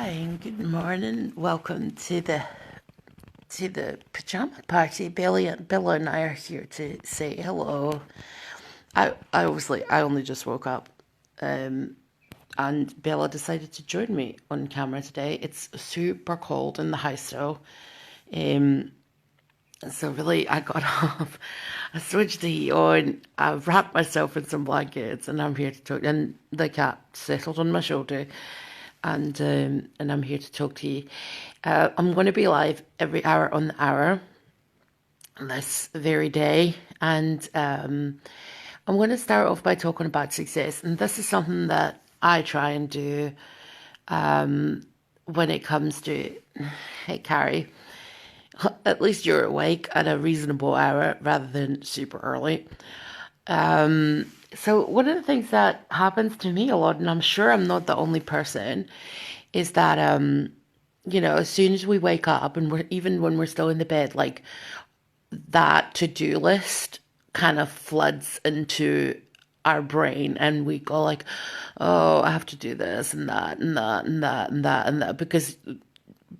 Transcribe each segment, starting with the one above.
Hi and good morning. Welcome to the pajama party. Bill and I are here to say hello. I only just woke up, um, and Bella decided to join me on camera today. It's super cold in the house though, um, so really I got up, I switched the heat on, I wrapped myself in some blankets, and I'm here to talk. And the cat settled on my shoulder, and I'm here to talk to you. I'm going to be live every hour on the hour this very day, and I'm going to start off by talking about success. And this is something that I try and do when it comes to, hey Carrie, at least you're awake at a reasonable hour rather than super early. So one of the things that happens to me a lot, and I'm sure I'm not the only person, is that as soon as we wake up and we're even when we're still in the bed, like that to-do list kind of floods into our brain, and we go like, oh, I have to do this and that and that and that and that and that, because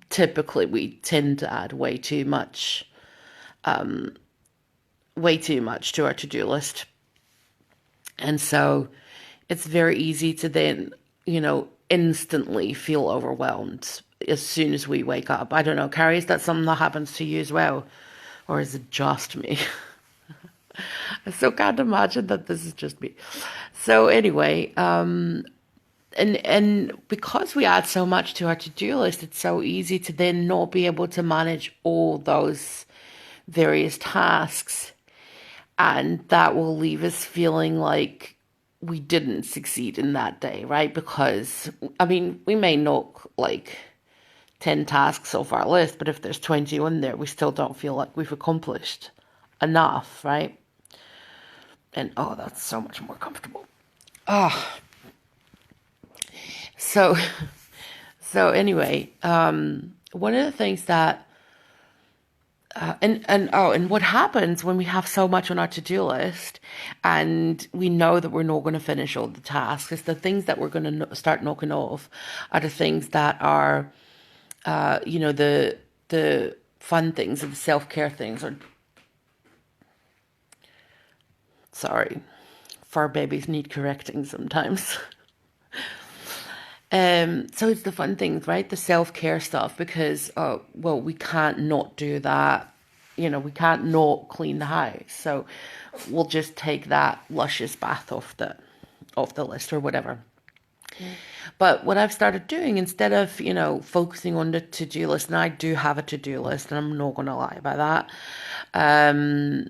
typically we tend to add way too much to our to-do list. And so it's very easy to then, instantly feel overwhelmed as soon as we wake up. I don't know, Carrie, is that something that happens to you as well? Or is it just me? I still can't imagine that this is just me. So anyway, and because we add so much to our to-do list, it's so easy to then not be able to manage all those various tasks, and that will leave us feeling like we didn't succeed in that day, right? Because I mean, we may knock like 10 tasks off our list, but if there's 20 on there, we still don't feel like we've accomplished enough, right? And oh, that's so much more comfortable. Ah, so so anyway, one of the things that and what happens when we have so much on our to-do list and we know that we're not going to finish all the tasks is the things that we're going to start knocking off are the things that are the fun things and the self-care things. Or sorry, fur babies need correcting sometimes. So it's the fun things, right? The self-care stuff, because, well, we can't not do that. We can't not clean the house. So we'll just take that luscious bath off the list or whatever. But what I've started doing, instead of, focusing on the to-do list, and I do have a to-do list, and I'm not going to lie about that.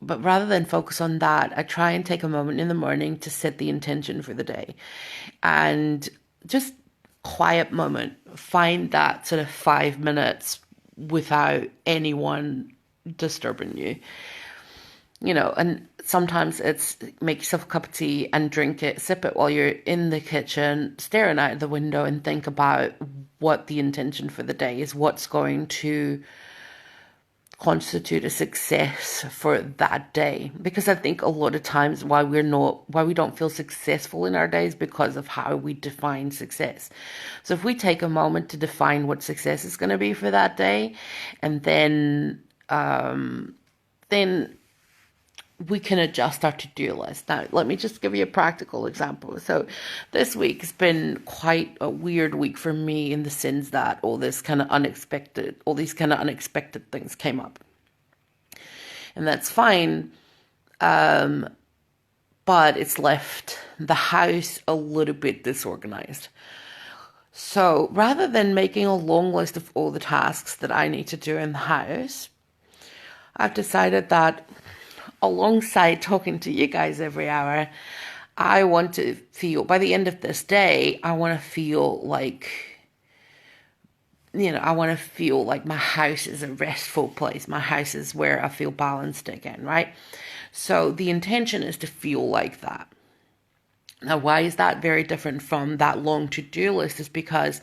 But rather than focus on that, I try and take a moment in the morning to set the intention for the day. And just quiet moment, find that sort of 5 minutes without anyone disturbing you, and sometimes it's make yourself a cup of tea and drink it, sip it while you're in the kitchen, staring out the window, and think about what the intention for the day is, what's going to constitute a success for that day. Because I think a lot of times why we don't feel successful in our days because of how we define success. So if we take a moment to define what success is going to be for that day, and then we can adjust our to-do list. Now, let me just give you a practical example. So this week has been quite a weird week for me in the sense that all these kind of unexpected things came up. And that's fine. But it's left the house a little bit disorganized. So rather than making a long list of all the tasks that I need to do in the house, I've decided that alongside talking to you guys every hour, I want to feel, by the end of this day, I want to feel like, my house is a restful place. My house is where I feel balanced again, right? So the intention is to feel like that. Now, why is that very different from that long to-do list? Is because,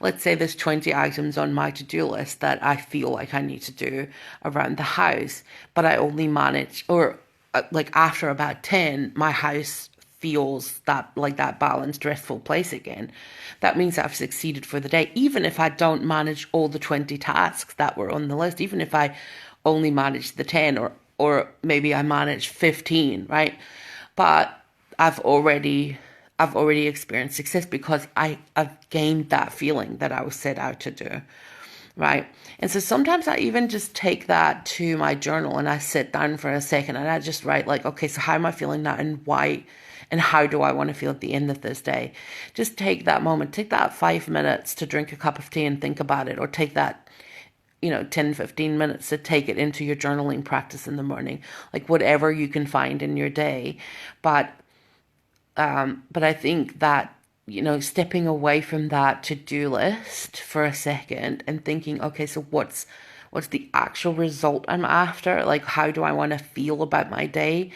let's say there's 20 items on my to-do list that I feel like I need to do around the house, but I only manage, or like after about 10, my house feels that like that balanced, restful place again, that means I've succeeded for the day. Even if I don't manage all the 20 tasks that were on the list, even if I only manage the 10, or maybe I manage 15, right? But I've already experienced success because I've gained that feeling that I was set out to do, right? And so sometimes I even just take that to my journal and I sit down for a second and I just write like, okay, so how am I feeling now and why and how do I want to feel at the end of this day? Just take that moment, take that 5 minutes to drink a cup of tea and think about it, or take that 10, 15 minutes to take it into your journaling practice in the morning, like whatever you can find in your day. But I think that, stepping away from that to-do list for a second and thinking, okay, so what's the actual result I'm after? Like, how do I want to feel about my day?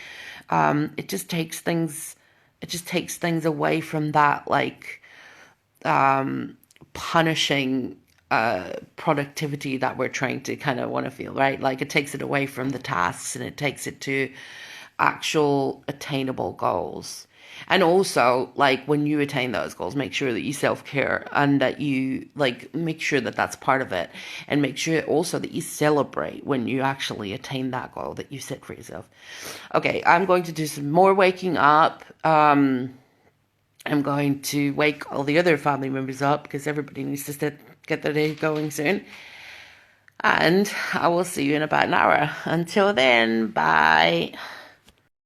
It just takes things away from that, like, punishing productivity that we're trying to kind of want to feel, right? Like, it takes it away from the tasks and it takes it to actual attainable goals. And also, like, when you attain those goals, make sure that you self-care and that you, like, make sure that that's part of it. And make sure also that you celebrate when you actually attain that goal that you set for yourself. Okay, I'm going to do some more waking up. I'm going to wake all the other family members up because everybody needs to get their day going soon. And I will see you in about an hour. Until then, bye.